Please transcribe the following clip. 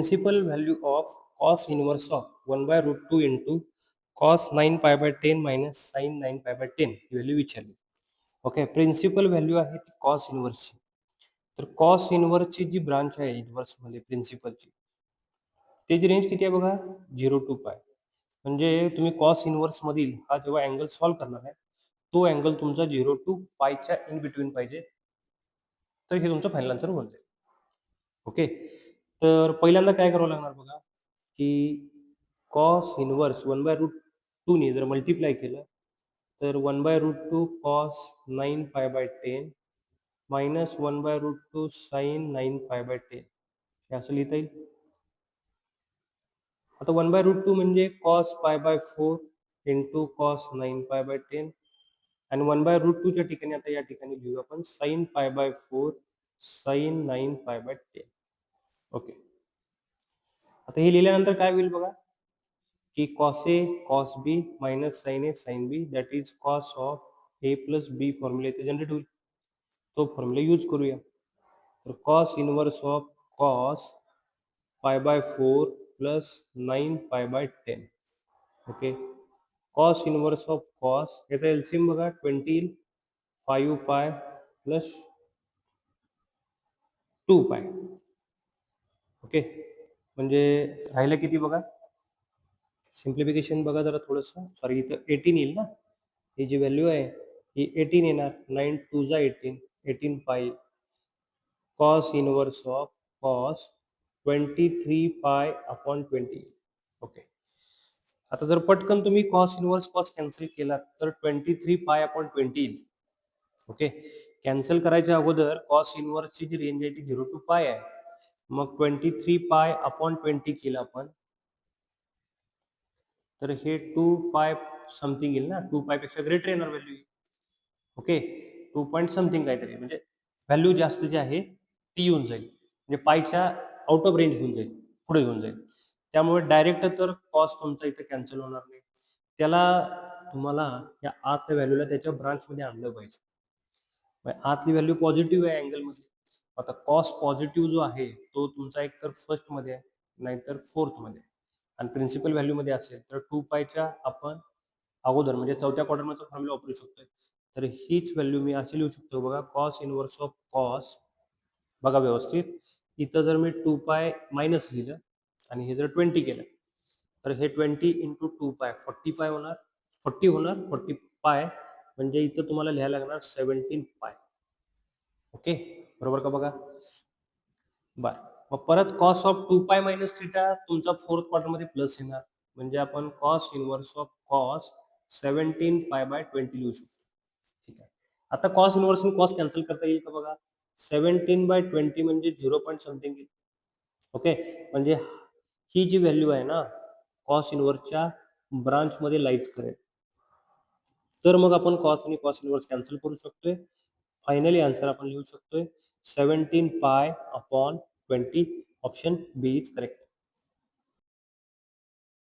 Principal value of cos inverse of 1 by root 2 into cos 9 pi by 10 minus sin 9 pi by 10 he value विचारली. Okay, principal value आहे ती cos इन्व्हर्सची. तर cos इन्व्हर्सची जी branch आहे इन्व्हर्समध्ये प्रिन्सिपलची त्याची range किती आहे बघा, 0 टू पाय. म्हणजे तुम्ही कॉस इन्व्हर्समधील हा जेव्हा अँगल सॉल्व्ह करणार आहे तो अँगल तुमचा 0 टू पायच्या इन बिटवीन पाहिजे, तर हे तुमचं फायनल आन्सर होऊन जाईल. ओके, तर पहिल्यांदा काय करावं लागणार बघा, की कॉस इन्व्हर्स 1 बाय रूट 2 ने जर मल्टिप्लाय केलं तर 1 by root 2 cos 9 pi by 10 minus 1 by root 2 sine 9 pi by 10 हे असं लिहिता येईल. आता 1 बाय रूट 2 म्हणजे cos pi by 4 into cos 9 pi by 10 आणि 1 बाय रूट 2 च्या ठिकाणी आता या ठिकाणी लिहू आपण साइन पाय by 4 sign 9 pi by 10. Okay, आता हे लिहिल्यानंतर काय होईल बघा, की cos A cos B minus sine A sine B that is cos of A plus B formula इथे जनरेट होईल. तो फॉर्म्युला यूज करूया. तर cos inverse of cos pi by 4 plus 9 pi by 10. Okay, cos inverse of cos याचा LCM बघा 20 येईल, 5 पाय plus 2 पाय. ओके, म्हणजे राहिलं किती बघा, सिम्प्लिफिकेशन बघा जरा थोडंसं, सॉरी इथं 18 येईल ना, ही जी व्हॅल्यू आहे ही 18 येणार, 9 टू जा 18, 18 पाय कॉस इन्व्हर्स ऑफ कॉस 23 पाय अपॉन 20. ओके, आता जर पटकन तुम्ही कॉस इन्व्हर्स कॉस कॅन्सल केला तर 23 पाय अपॉन 20 येईल. ओके, कॅन्सल करायच्या अगोदर कॉस इन्व्हर्सची जी रेंज आहे ती 0 टू पाय आहे. मग 23 पाय अपॉन 20 केलं आपण तर हे 2 पाय समथिंग येईल ना, 2 पायपेक्षा ग्रेटर येणार व्हॅल्यू. ओके, 2 पॉईंट समथिंग काहीतरी, म्हणजे व्हॅल्यू जास्त जी आहे ती येऊन जाईल, म्हणजे पायच्या आउट ऑफ रेंज होऊन जाईल, पुढे येऊन जाईल. त्यामुळे डायरेक्ट तर कॉस तुमचा इथे कॅन्सल होणार नाही, त्याला तुम्हाला या आतल्या व्हॅल्यूला त्याच्या ब्रांचमध्ये आणलं पाहिजे. आतली व्हॅल्यू पॉझिटिव्ह आहे अँगलमध्ये. आता कॉस पॉझिटिव्ह जो आहे तो तुमचा एक तर फर्स्टमध्ये आहे नाहीतर फोर्थमध्ये, आणि प्रिन्सिपल व्हॅल्यूमध्ये असेल तर 2 पायच्या आपण अगोदर म्हणजे चौथ्या क्वाड्रंटचा फॉर्म्युला वापरू शकतोय. तर हीच व्हॅल्यू मी अशी लिहू शकतो बघा, कॉस इन्व्हर्स ऑफ कॉस. बघा व्यवस्थित, इथं जर मी 2 पाय मायनस लिहिलं आणि हे जर 20 केलं तर हे 20 इंटू 2 पाय 45 होणार, 40 होणार, 40 पाय म्हणजे इथं तुम्हाला लिहायला लागणार 17 पाय. ओके, बरोबर का बघा. बाय, मग परत cos of 2 pi minus theta तुमचा फोर्थ क्वार्टरमध्ये प्लस येणार, म्हणजे आपण cos inverse of cos 17 pi by 20 लिहू शकतो. ठीक आहे, आता कॉस इन्व्हर्स कॉस कॅन्सल करता येईल का बघा, 17 बाय 20 म्हणजे 0 पॉईंट समथिंग येईल. ओके, म्हणजे ही जी व्हॅल्यू आहे ना कॉस इन्व्हर्सच्या ब्रांचमध्ये लाईज करेल, तर मग आपण कॉस आणि कॉस इन्व्हर्स कॅन्सल करू शकतोय. फायनली आन्सर आपण लिहू शकतोय 17 pi upon 20. Option B is correct.